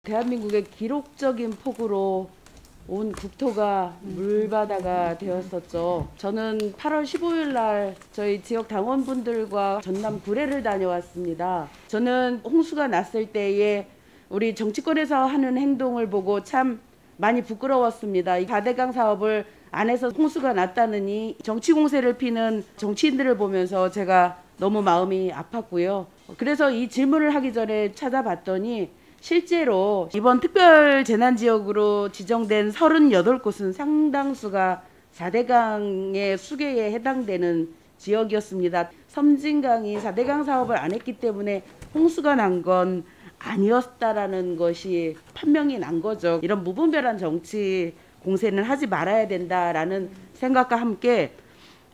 대한민국의 기록적인 폭우로 온 국토가 물바다가 되었었죠. 저는 8월 15일 날 저희 지역 당원분들과 전남 구례를 다녀왔습니다. 저는 홍수가 났을 때에 우리 정치권에서 하는 행동을 보고 참 많이 부끄러웠습니다. 이 4대강 사업을 안 해서 홍수가 났다느니 정치 공세를 피는 정치인들을 보면서 제가 너무 마음이 아팠고요. 그래서 이 질문을 하기 전에 찾아봤더니 실제로 이번 특별 재난지역으로 지정된 38곳은 상당수가 4대강의 수계에 해당되는 지역이었습니다. 섬진강이 4대강 사업을 안 했기 때문에 홍수가 난 건 아니었다라는 것이 판명이 난 거죠. 이런 무분별한 정치 공세는 하지 말아야 된다라는 생각과 함께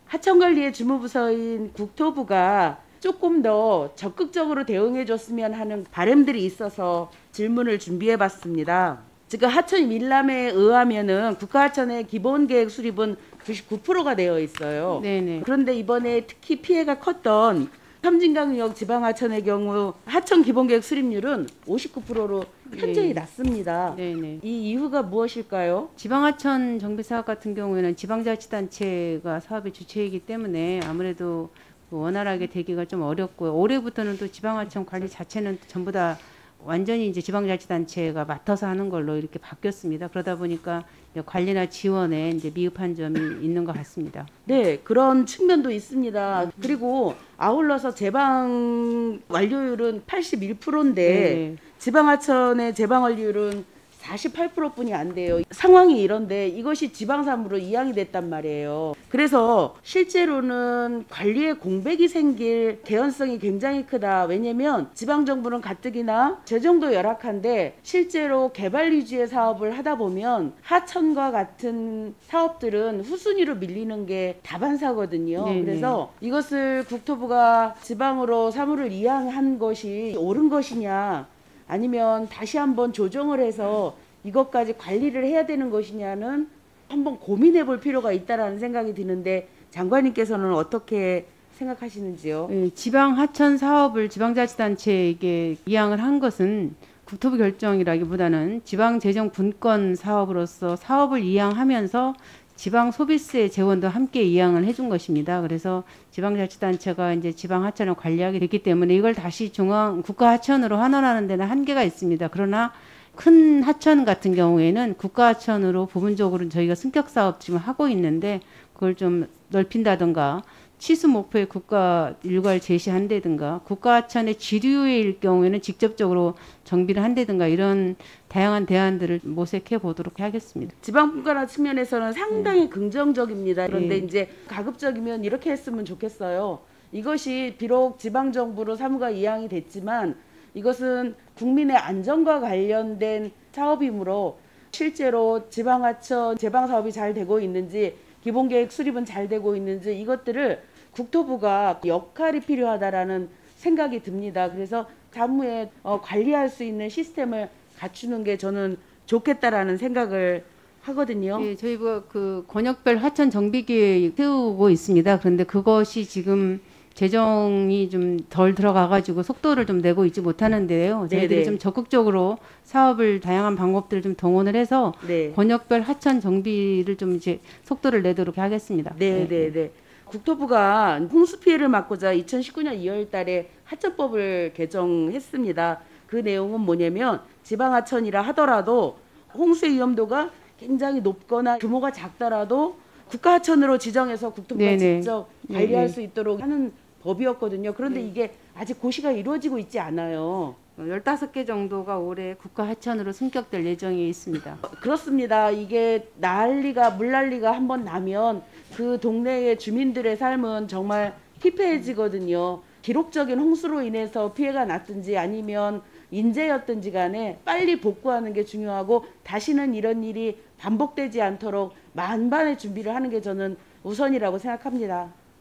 하천관리의 주무부서인 국토부가 조금 더 적극적으로 대응해 줬으면 하는 바람들이 있어서 질문을 준비해 봤습니다. 지금 하천 밀람에 의하면은 국가하천의 기본계획 수립은 99%가 되어 있어요. 네네. 그런데 이번에 특히 피해가 컸던 섬진강역 지방하천의 경우 하천 기본계획 수립률은 59%로 현저히 네. 낮습니다. 네네. 이 이유가 무엇일까요? 지방하천 정비 사업 같은 경우에는 지방자치단체가 사업의 주체이기 때문에 아무래도 원활하게 되기가 좀 어렵고요. 올해부터는 또 지방하천 관리 자체는 전부 다 완전히 이제 지방자치단체가 맡아서 하는 걸로 이렇게 바뀌었습니다. 그러다 보니까 이제 관리나 지원에 이제 미흡한 점이 있는 것 같습니다. 네, 그런 측면도 있습니다. 그리고 아울러서 제방 완료율은 81%인데 네. 지방하천의 제방 완료율은 48%뿐이 안 돼요. 상황이 이런데 이것이 지방사무로 이양이 됐단 말이에요. 그래서 실제로는 관리에 공백이 생길 개연성이 굉장히 크다. 왜냐면 지방정부는 가뜩이나 재정도 열악한데 실제로 개발 위주의 사업을 하다 보면 하천과 같은 사업들은 후순위로 밀리는 게 다반사거든요. 네네. 그래서 이것을 국토부가 지방으로 사무를 이양한 것이 옳은 것이냐 아니면 다시 한번 조정을 해서 이것까지 관리를 해야 되는 것이냐는 한번 고민해 볼 필요가 있다라는 생각이 드는데 장관님께서는 어떻게 생각하시는지요? 네, 지방 하천 사업을 지방자치단체에게 이양을 한 것은 국토부 결정이라기보다는 지방재정분권 사업으로서 사업을 이양하면서 지방 소비세 재원도 함께 이양을 해준 것입니다. 그래서 지방자치단체가 이제 지방 하천을 관리하게 됐기 때문에 이걸 다시 중앙 국가 하천으로 환원하는 데는 한계가 있습니다. 그러나 큰 하천 같은 경우에는 국가 하천으로 부분적으로 저희가 승격 사업 지금 하고 있는데 그걸 좀 넓힌다든가 치수 목표에 국가 일괄 제시한다든가 국가 하천의 지류일 경우에는 직접적으로 정비를 한다든가 이런 다양한 대안들을 모색해 보도록 하겠습니다. 지방분권화 측면에서는 상당히 긍정적입니다. 그런데 네. 이제 가급적이면 이렇게 했으면 좋겠어요. 이것이 비록 지방정부로 사무가 이양이 됐지만 이것은 국민의 안전과 관련된 사업이므로 실제로 지방하천 제방사업이 잘 되고 있는지 기본계획 수립은 잘 되고 있는지 이것들을 국토부가 역할이 필요하다라는 생각이 듭니다. 그래서 사무에 관리할 수 있는 시스템을 갖추는 게 저는 좋겠다라는 생각을 하거든요. 네, 저희가 그 권역별 하천 정비 계획 세우고 있습니다. 그런데 그것이 지금 재정이 좀 덜 들어가가지고 속도를 좀 내고 있지 못하는데요. 저희들이 네네. 좀 적극적으로 사업을 다양한 방법들을 좀 동원을 해서 네. 권역별 하천 정비를 좀 이제 속도를 내도록 하겠습니다. 네. 국토부가 홍수 피해를 막고자 2019년 2월 달에 하천법을 개정했습니다. 그 내용은 뭐냐면 지방하천이라 하더라도 홍수의 위험도가 굉장히 높거나 규모가 작더라도 국가하천으로 지정해서 국토부가 네네. 직접 관리할 네네. 수 있도록 하는 법이었거든요. 그런데 네. 이게 아직 고시가 이루어지고 있지 않아요. 15개 정도가 올해 국가 하천으로 승격될 예정이 있습니다. 그렇습니다. 이게 물난리가 한번 나면 그 동네의 주민들의 삶은 정말 피폐해지거든요. 기록적인 홍수로 인해서 피해가 났든지 아니면 인재였든지 간에 빨리 복구하는 게 중요하고 다시는 이런 일이 반복되지 않도록 만반의 준비를 하는 게 저는 우선이라고 생각합니다.